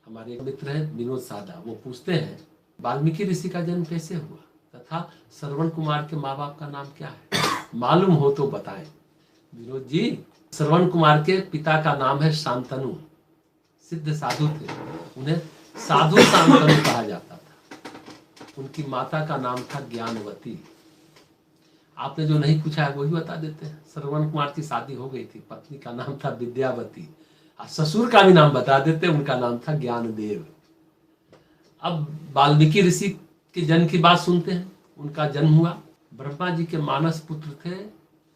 हमारे एक मित्र हैं विनोद सादा, वो पूछते हैं वाल्मीकि ऋषि का जन्म कैसे हुआ तथा श्रवण कुमार के माँ बाप का नाम क्या है, मालूम हो तो बताएं। विनोद जी, श्रवण कुमार के पिता का नाम है शांतनु, सिद्ध साधु थे, उन्हें साधु शांतनु कहा जाता था। उनकी माता का नाम था ज्ञानवती। आपने जो नहीं पूछा है वही बता देते हैं। श्रवण कुमार की शादी हो गई थी, पत्नी का नाम था विद्यावती। ससुर का भी नाम बता देते, उनका नाम था ज्ञानदेव। अब वाल्मीकि ऋषि के जन्म की बात सुनते हैं। उनका जन्म हुआ, ब्रह्मा जी के मानस पुत्र थे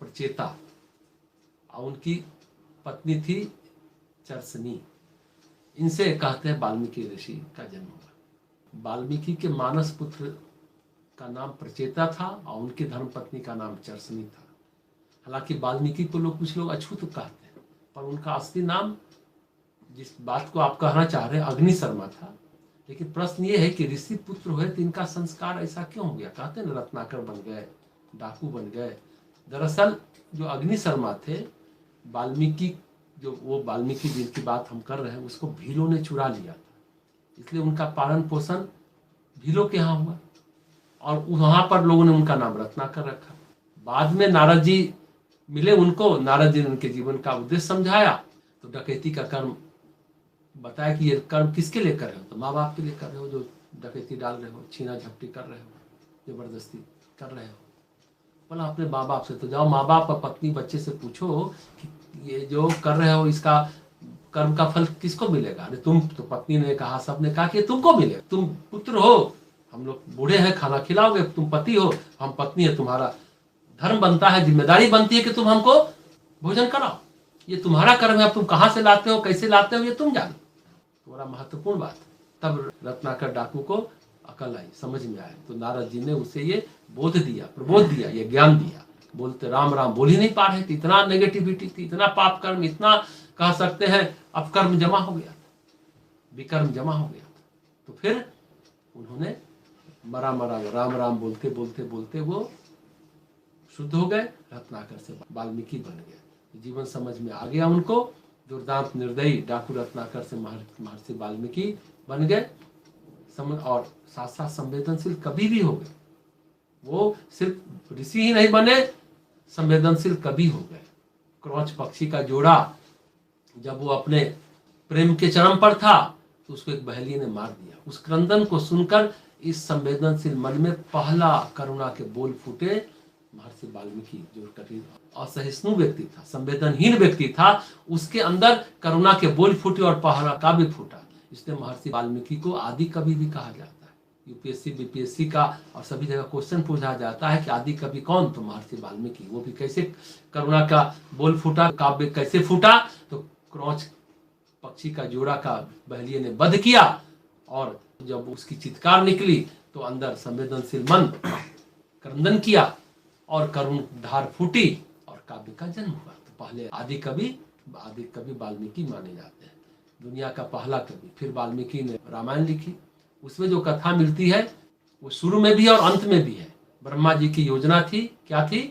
प्रचेता, और उनकी पत्नी थी चरसनी। इनसे कहते हैं वाल्मीकि ऋषि का जन्म हुआ। वाल्मीकि के मानस पुत्र का नाम प्रचेता था और उनकी धर्मपत्नी का नाम चरसनी था। हालांकि वाल्मीकि को कुछ लोग अछूत कहते हैं, पर उनका असली नाम, जिस बात को आप कहना चाह रहे हैं, अग्नि शर्मा था। लेकिन प्रश्न ये है कि ऋषि पुत्र हुए तो इनका संस्कार ऐसा क्यों हो गया? कहते हैं ना, रत्नाकर बन गए, डाकू बन गए। दरअसल जो अग्नि शर्मा थे, वाल्मीकि वो वाल्मीकि जिनकी बात हम कर रहे हैं, उसको भीलों ने चुरा लिया था, इसलिए उनका पालन पोषण भीलों के यहाँ हुआ और वहां पर लोगों ने उनका नाम रत्नाकर रखा। बाद में नारद जी मिले उनको, नारद जी ने उनके जीवन का उद्देश्य समझाया, तो डकैती का कर्म बताया कि ये कर्म किसके लिए कर रहे हो? तो माँ बाप के लिए कर रहे हो, जो डकैती डाल रहे हो, छीना झपटी कर रहे हो, जबरदस्ती कर रहे हो। बोला अपने माँ बाप से तो जाओ, माँ बाप और पत्नी बच्चे से पूछो कि ये जो कर रहे हो इसका कर्म का फल किसको मिलेगा? अरे तुम तो, पत्नी ने कहा, सबने कहा कि तुमको मिलेगा, तुम पुत्र हो, हम लोग बूढ़े हैं, खाना खिलाओगे, तुम पति हो, हम पत्नी है, तुम्हारा धर्म बनता है, जिम्मेदारी बनती है कि तुम हमको भोजन कराओ, ये तुम्हारा कर्म है। अब तुम कहाँ से लाते हो, कैसे लाते हो, ये तुम जानो। तो बड़ा महत्वपूर्ण बात। तब रत्नाकर डाकू को अकल आई, समझ में आया, तो नारद जी ने उसे ये बोध दिया, प्रबोध दिया, ये ज्ञान दिया। बोलते राम राम बोल ही नहीं पा रहे थे, इतना नेगेटिविटी थी, इतना पाप कर्म, इतना कह सकते हैं अपकर्म जमा हो गया था, विकर्म जमा हो गया था। तो फिर उन्होंने मरा राम राम बोलते बोलते बोलते वो शुद्ध हो गए, रत्नाकर से वाल्मीकि बन गए। जीवन समझ में आ गया उनको, दुर्दांत निर्दयी डाकू रत्नाकर से महर्षि वाल्मीकि बन गए। और साथ साथ संवेदनशील कवि भी हो गए। वो सिर्फ ऋषि ही नहीं बने, संवेदनशील कवि हो गए। क्रौच पक्षी का जोड़ा जब वो अपने प्रेम के चरम पर था, तो उसको एक बहेलिये ने मार दिया। उस क्रंदन को सुनकर इस संवेदनशील मन में पहला करुणा के बोल फूटे। महर्षि वाल्मीकि जो कठिन असहिष्णु व्यक्ति था, संवेदनहीन व्यक्ति था, उसके अंदर करुणा के बोल फूटे और पहला काव्य फूटा। इसलिए महर्षि वाल्मीकि को आदि कवि भी कहा जाता है। यूपीएससी बीपीएससी का और सभी जगह क्वेश्चन पूछा जाता है कि आदि कवि कौन? तो महर्षि वाल्मीकि। वो भी कैसे करुणा का बोल फूटा, काव्य कैसे फूटा? तो क्रौच पक्षी का जोड़ा का बहेलिये ने वध किया, और जब उसकी चित्कार निकली तो अंदर संवेदनशील मन क्रंदन किया और करुण धार फूटी और काव्य का जन्म हुआ। तो पहले आदि कवि वाल्मीकि माने जाते हैं, दुनिया का पहला कवि। फिर वाल्मीकि ने रामायण लिखी, उसमें जो कथा मिलती है वो शुरू में भी और अंत में भी है। ब्रह्मा जी की योजना थी, क्या थी?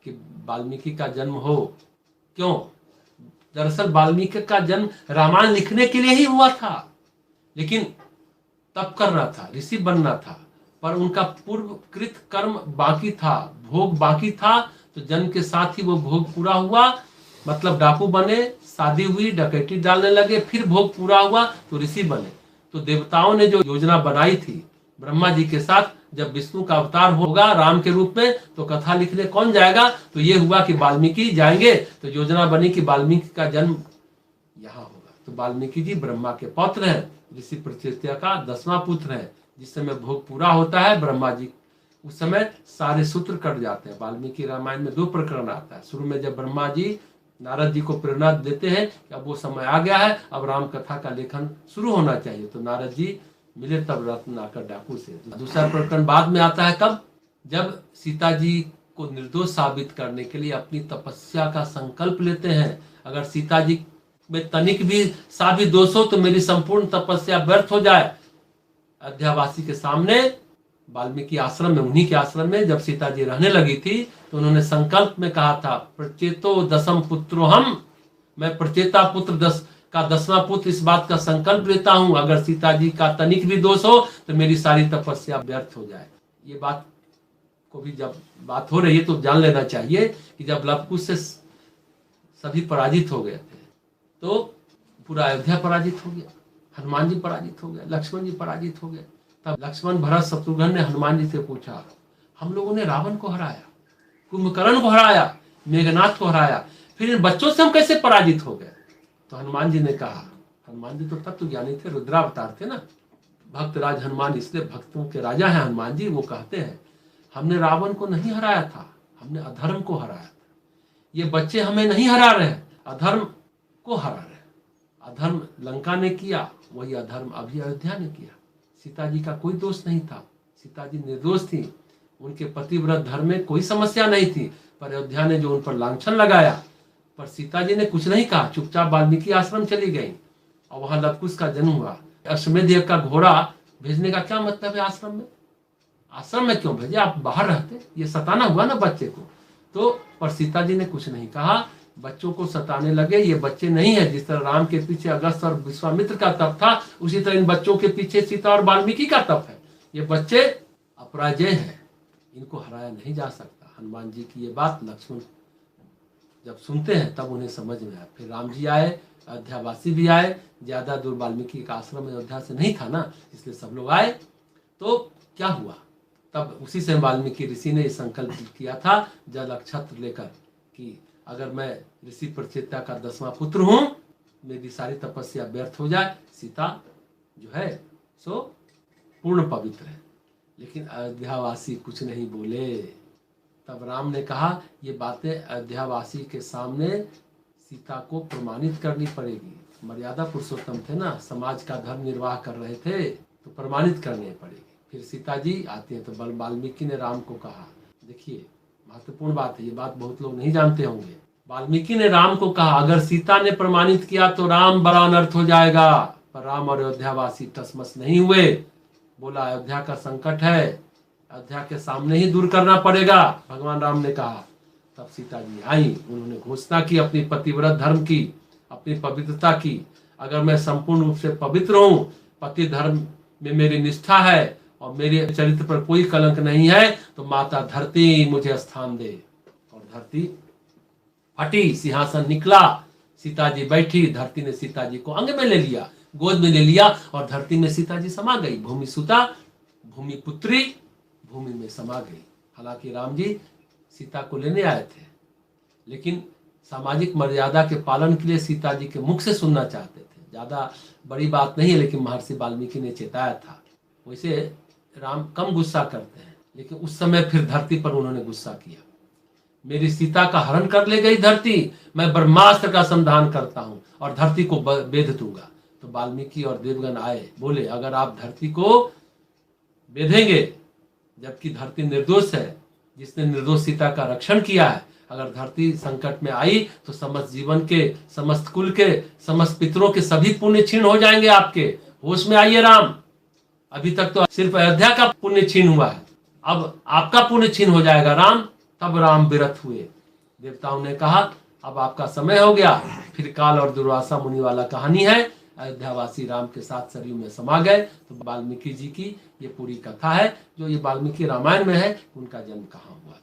कि वाल्मीकि का जन्म हो। क्यों? दरअसल वाल्मीकि का जन्म रामायण लिखने के लिए ही हुआ था, लेकिन तप करना था, ऋषि बनना था, पर उनका पूर्वकृत कर्म बाकी था, भोग बाकी था। तो जन्म के साथ ही वो भोग पूरा हुआ, मतलब डाकू बने, शादी हुई, डकैती डालने लगे, फिर भोग पूरा हुआ तो ऋषि बने। तो देवताओं ने जो योजना बनाई थी ब्रह्मा जी के साथ, जब विष्णु का अवतार होगा राम के रूप में, तो कथा लिखने कौन जाएगा? तो ये हुआ कि वाल्मीकि जाएंगे। तो योजना बनी कि वाल्मीकि का जन्म यहाँ होगा। तो वाल्मीकि जी ब्रह्मा के पौत्र हैं, ऋषि प्रचेता का 10वां पुत्र है। जिस समय भोग पूरा होता है ब्रह्मा जी, उस समय सारे सूत्र कट जाते हैं। वाल्मीकि रामायण में 2 प्रकरण आता है। शुरू में जब ब्रह्मा जी नारद जी को प्रेरणा देते हैं कि अब वो समय आ गया है, अब राम कथा का लेखन शुरू होना चाहिए, तो नारद जी मिले तब रत्नाकर डाकू से। दूसरा प्रकरण बाद में आता है, कब? जब सीता जी को निर्दोष साबित करने के लिए अपनी तपस्या का संकल्प लेते हैं। अगर सीता जी में तनिक भी सा भी दोष हो तो मेरी संपूर्ण तपस्या व्यर्थ हो जाए। अयोध्यावासी के सामने वाल्मीकि आश्रम में, उन्हीं के आश्रम में जब सीता जी रहने लगी थी, तो उन्होंने संकल्प में कहा था, प्रचेतो दशम पुत्रो हम, मैं प्रचेता पुत्र 10 का 10वां पुत्र इस बात का संकल्प लेता हूं, अगर सीता जी का तनिक भी दोष हो तो मेरी सारी तपस्या व्यर्थ हो जाए। ये बात को भी जब बात हो रही है तो जान लेना चाहिए कि जब लवकुश से सभी पराजित हो गए थे तो पूरा अयोध्या पराजित हो गया, हनुमान जी पराजित हो गए, लक्ष्मण जी पराजित हो गए। तब लक्ष्मण भरत शत्रुघ्न ने हनुमान जी से पूछा, हम लोगों ने रावण को हराया, कुंभकर्ण को हराया, मेघनाथ को हराया, फिर इन बच्चों से हम कैसे पराजित हो गए? तो हनुमान जी ने कहा, हनुमान जी तो तत्व ज्ञानी थे, रुद्रावतार थे ना, भक्त राज हनुमान, इसलिए भक्तों के राजा हैं हनुमान जी। वो कहते हैं हमने रावण को नहीं हराया था, हमने अधर्म को हराया था। ये बच्चे हमें नहीं हरा रहे, अधर्म को हरा रहे। अधर्म लंका ने किया, वही अधर्म अभी अयोध्या ने किया। सीता जी का कोई दोष नहीं था, सीता जी निर्दोष थी, उनके पतिव्रत धर्म में कोई समस्या नहीं थी, पर अयोध्या ने जो उन पर लांछन लगाया, पर सीता जी ने कुछ नहीं कहा, चुपचाप वाल्मीकि आश्रम चली गई और वहां लवकुश का जन्म हुआ। अश्वमेध यज्ञ का घोड़ा भेजने का क्या मतलब है आश्रम में? आश्रम में क्यों भेजे, आप बाहर रहते, ये सताना हुआ ना बच्चे को। तो पर सीता जी ने कुछ नहीं कहा, बच्चों को सताने लगे। ये बच्चे नहीं है, जिस तरह राम के पीछे अगस्त और विश्वामित्र का तप था, उसी तरह इन बच्चों के पीछे सीता और वाल्मीकि का तप है। ये बच्चे अपराजय हैं, इनको हराया नहीं जा सकता। हनुमान जी की ये बात लक्ष्मण जब सुनते हैं तब उन्हें समझ में आया। फिर राम जी आए, अयोध्यावासी भी आए, ज्यादा दूर वाल्मीकि का आश्रम अयोध्या से नहीं था ना, इसलिए सब लोग आए। तो क्या हुआ, तब उसी से वाल्मीकि ऋषि ने संकल्प किया था जल अक्षत्र लेकर कि अगर मैं ऋषि प्रचेता का 10वां पुत्र हूं, मेरी सारी तपस्या व्यर्थ हो जाए, सीता जो है सो पूर्ण पवित्र है। लेकिन अयोध्यावासी कुछ नहीं बोले। तब राम ने कहा ये बातें अयोध्यावासी के सामने सीता को प्रमाणित करनी पड़ेगी। मर्यादा पुरुषोत्तम थे ना, समाज का धर्म निर्वाह कर रहे थे, तो प्रमाणित करनी पड़ेगी। फिर सीता जी आती है तो वाल्मीकि ने राम को कहा, देखिए महत्वपूर्ण बात है, ये बात बहुत लोग नहीं जानते होंगे। वाल्मीकि ने राम को कहा अगर सीता ने प्रमाणित किया तो राम बड़ा अनर्थ हो जाएगा, पर राम और अयोध्यावासी टसमस नहीं हुए। बोला अयोध्या का संकट है, अयोध्या के सामने ही दूर करना पड़ेगा, भगवान राम ने कहा। तब सीता जी आई, उन्होंने घोषणा की अपनी पतिव्रत धर्म की, अपनी पवित्रता की। अगर मैं संपूर्ण रूप से पवित्र हूँ, पति धर्म में मेरी निष्ठा है और मेरे चरित्र पर कोई कलंक नहीं है, तो माता धरती मुझे स्थान दे। और धरती फटी, सिंहासन निकला, सीता जी बैठी, धरती ने सीता जी को अंग में ले लिया, गोद में ले लिया और धरती में सीता जी समा गई। भूमि सुता, भूमि पुत्री, भूमि में समा गई। हालांकि राम जी सीता को लेने आए थे, लेकिन सामाजिक मर्यादा के पालन के लिए सीता जी के मुख से सुनना चाहते थे। ज्यादा बड़ी बात नहीं है, लेकिन महर्षि वाल्मीकि ने चेताया था। वैसे राम कम गुस्सा करते हैं, लेकिन उस समय फिर धरती पर उन्होंने गुस्सा किया। मेरी सीता का हरण कर ले गई धरती, मैं ब्रह्मास्त्र का संधान करता हूं और धरती को बेध दूंगा। तो वाल्मीकि और देवगण आए, बोले अगर आप धरती को बेधेंगे, जबकि धरती निर्दोष है, जिसने निर्दोष सीता का रक्षण किया है, अगर धरती संकट में आई तो समस्त जीवन के, समस्त कुल के, समस्त पितरों के सभी पुण्य छीन हो जाएंगे आपके। होश में आइए राम, अभी तक तो सिर्फ अयोध्या का पुण्य छीन हुआ है, अब आपका पुण्य छीन हो जाएगा राम। तब राम विरत हुए। देवताओं ने कहा अब आपका समय हो गया। फिर काल और दुर्वासा मुनि वाला कहानी है, अयोध्यावासी राम के साथ सरयू में समा गए। तो वाल्मीकि जी की ये पूरी कथा है, जो ये वाल्मीकि रामायण में है, उनका जन्म कहाँ हुआ।